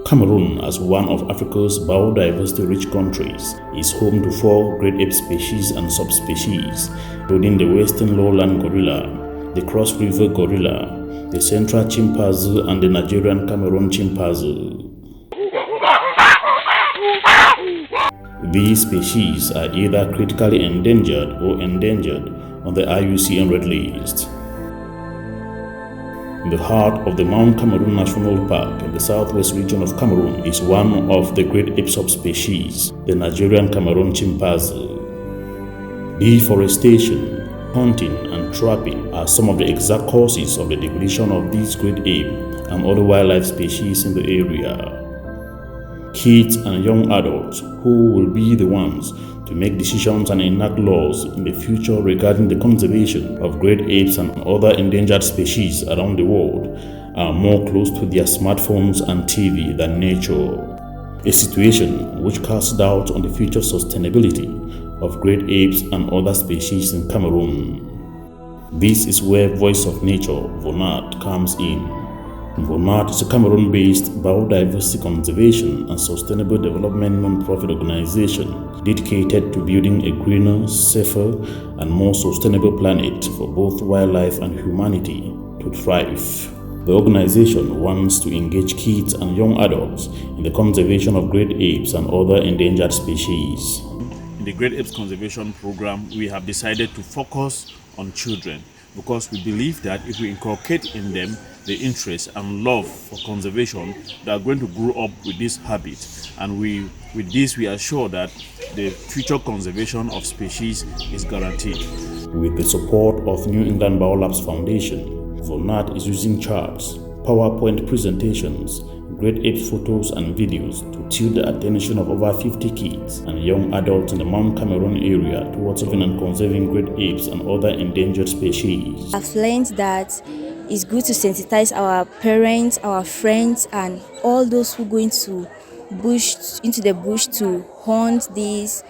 Cameroon, as one of Africa's biodiversity-rich countries, is home to 4 great ape species and subspecies, including the western lowland gorilla, the cross river gorilla, the central chimpanzee, and the Nigerian Cameroon chimpanzee. These species are either critically endangered or endangered on the IUCN Red List. The heart of the Mount Cameroon National Park in the southwest region of Cameroon is one of the great ape subspecies, the Nigerian Cameroon chimpanzee. Deforestation, hunting, and trapping are some of the exact causes of the degradation of these great ape and other wildlife species in the area. Kids and young adults who will be the ones to make decisions and enact laws in the future regarding the conservation of great apes and other endangered species around the world are more close to their smartphones and TV than nature. A situation which casts doubt on the future sustainability of great apes and other species in Cameroon. This is where Voice of Nature, VoNat, comes in. VoNat is a Cameroon-based biodiversity conservation and sustainable development non-profit organization dedicated to building a greener, safer, and more sustainable planet for both wildlife and humanity to thrive. The organization wants to engage kids and young adults in the conservation of great apes and other endangered species. In the Great Apes Conservation Program, we have decided to focus on children because we believe that if we inculcate in them the interest and love for conservation, they are going to grow up with this habit. And with this, we are sure that the future conservation of species is guaranteed. With the support of New England Biolabs Foundation, VoNat is using charts, PowerPoint presentations, great ape photos and videos to tilt the attention of over 50 kids and young adults in the Mount Cameroon area towards saving and conserving great apes and other endangered species. I've learned that it's good to sensitize our parents, our friends, and all those who go into the bush to hunt these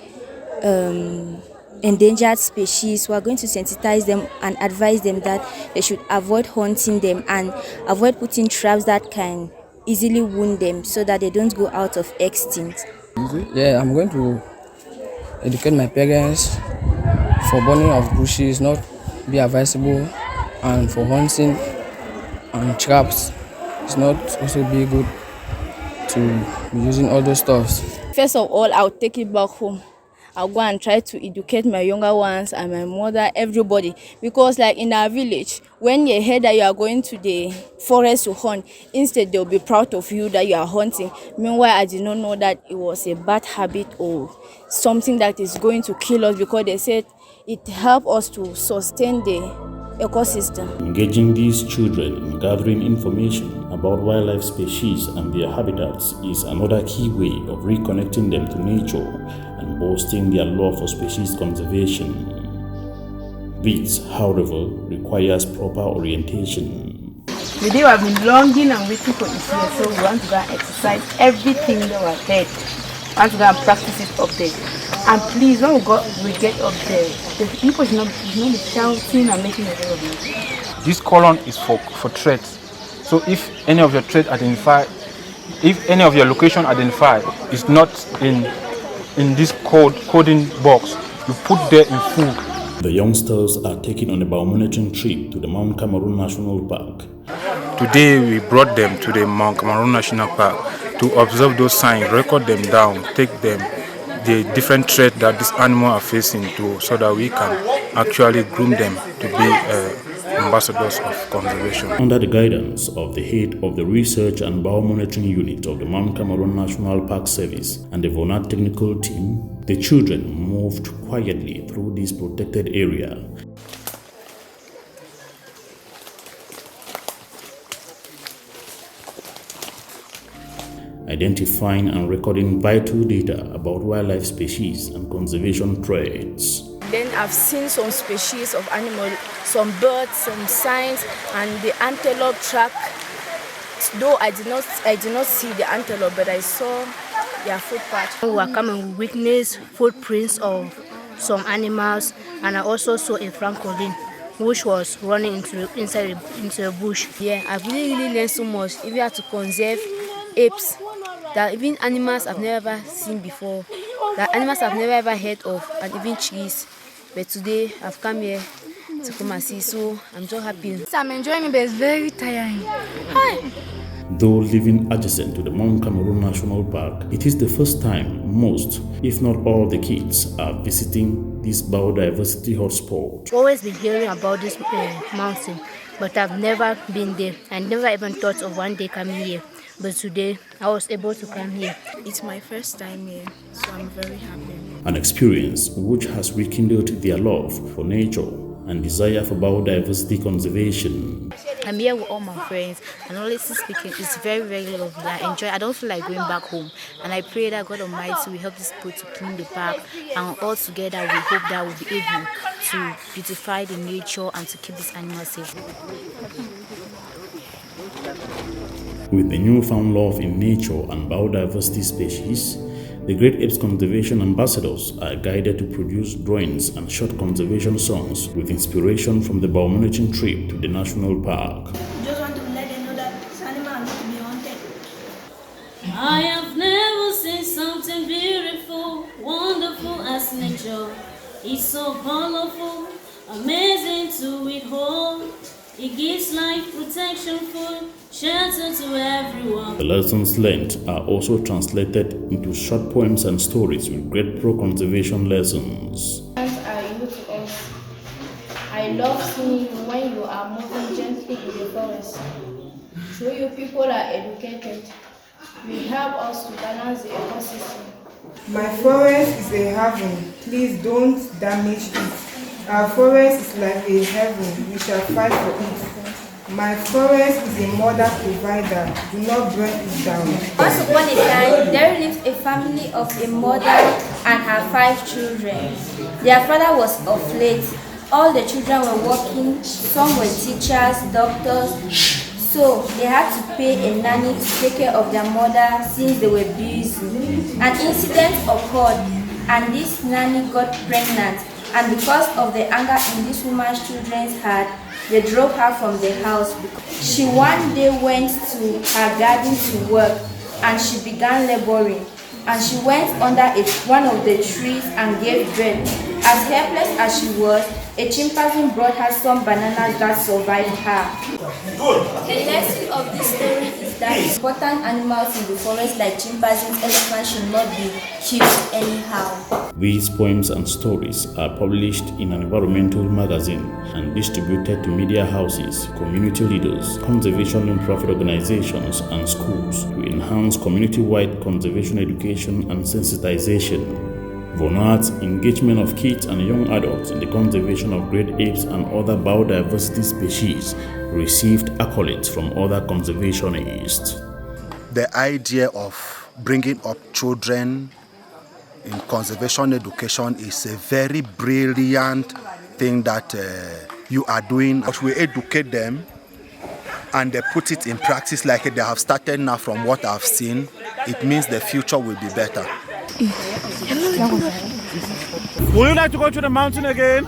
endangered species. We are going to sensitize them and advise them that they should avoid hunting them and avoid putting traps that can easily wound them so that they don't go out of extinct. Yeah, I'm going to educate my parents for burning of bushes not be advisable, and for hunting and traps it's not also be good to be using all those stuffs. First of all, I'll take it back home. I'll go and try to educate my younger ones and my mother, everybody. Because like in our village, when you hear that you are going to the forest to hunt, instead they'll be proud of you that you are hunting. Meanwhile, I did not know that it was a bad habit or something that is going to kill us, because they said it helps us to sustain the ecosystem. Engaging these children in gathering information about wildlife species and their habitats is another key way of reconnecting them to nature and boosting their love for species conservation. This, however, requires proper orientation. Today we have been longing and waiting for this year, so we want to go and exercise everything that we have heard. We want to go and practice it up there. And please, when we get up there, the people should not be shouting and making a lot of noise. This column is for threats. So if any of your threat identified, if any of your location identified is not in this coding box, you put there in full. The youngsters are taken on a biomonitoring trip to the Mount Cameroon National Park. Today we brought them to the Mount Cameroon National Park to observe those signs, record them down, take them the different threats that these animals are facing so that we can actually groom them to be ambassadors of conservation. Under the guidance of the head of the Research and Biomonitoring Unit of the Mount Cameroon National Park Service and the VoNat technical team, the children moved quietly through this protected area. Identifying and recording vital data about wildlife species and conservation threats. Then I've seen some species of animals, some birds, some signs, and the antelope track. Though I did not see the antelope, but I saw their footpath. We were coming to witness footprints of some animals, and I also saw a francolin which was running into the bush. Yeah, I've really learned so much. If you have to conserve apes That even animals I've never ever seen before, that animals I've never ever heard of, and even trees. But today I've come here to come and see, so I'm so happy. I'm enjoying it, but it's very tiring. Hi. Though living adjacent to the Mount Cameroon National Park, it is the first time most, if not all, the kids are visiting this biodiversity hotspot. I've always been hearing about this mountain, but I've never been there. I never even thought of one day coming here. But today, I was able to come here. It's my first time here, so I'm very happy. An experience which has rekindled their love for nature and desire for biodiversity conservation. I'm here with all my friends, and honestly speaking, it's very, very lovely. I enjoy it. I don't feel like going back home. And I pray that God Almighty will help these people to clean the park, and all together we hope that we'll be able to beautify the nature and to keep these animals safe. With the newfound love in nature and biodiversity species, the Great Apes Conservation Ambassadors are guided to produce drawings and short conservation songs with inspiration from the biomonitoring trip to the national park. Just want to let them know that this animal are not to be hunted. I have never seen something beautiful, wonderful as nature. It's so colorful, amazing to behold. It gives life, protection, food, shelter to everyone. The lessons learned are also translated into short poems and stories with great pro-conservation lessons. Plants are you to us. I love seeing you when you are moving gently in the forest. So you people are educated. You help us to balance the ecosystem. My forest is a heaven. Please don't damage it. Our forest is like a heaven. We shall fight for it. My forest is a mother provider. Do not burn it down. Once upon a time, there lived a family of a mother and her 5 children. Their father was of late. All the children were working. Some were teachers, doctors. So they had to pay a nanny to take care of their mother since they were busy. An incident occurred, and this nanny got pregnant. And because of the anger in this woman's children's heart, they drove her from the house. She one day went to her garden to work, and she began laboring. And she went under one of the trees and gave birth. As helpless as she was, a chimpanzee brought her some bananas that survived her. The lesson of this story is that important animals in the forest like chimpanzees, elephants should not be killed anyhow. These poems and stories are published in an environmental magazine and distributed to media houses, community leaders, conservation non-profit organizations, and schools to enhance community-wide conservation education and sensitization. VoNat's engagement of kids and young adults in the conservation of great apes and other biodiversity species received accolades from other conservationists. The idea of bringing up children in conservation education is a very brilliant thing that you are doing. We educate them and they put it in practice like they have started now. From what I've seen, it means the future will be better. Would you like to go to the mountain again?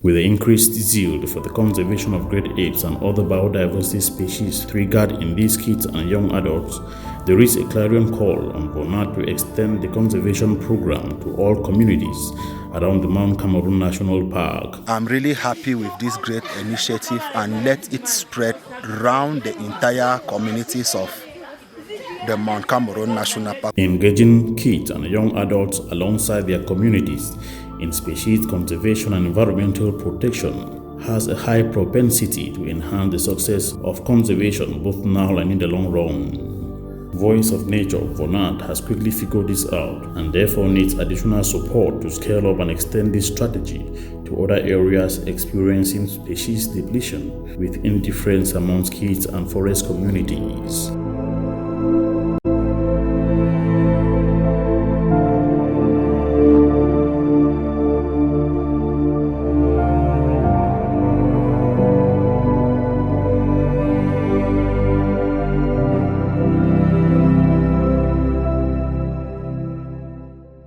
With the increased zeal for the conservation of great apes and other biodiversity species triggered in these kids and young adults, there is a clarion call on VoNat to extend the conservation program to all communities around the Mount Cameroon National Park. I'm really happy with this great initiative, and let it spread around the entire communities of the Mount Cameroon National Park. Engaging kids and young adults alongside their communities in species conservation and environmental protection has a high propensity to enhance the success of conservation both now and in the long run. Voice of Nature, VoNat, has quickly figured this out and therefore needs additional support to scale up and extend this strategy to other areas experiencing species depletion with indifference amongst kids and forest communities.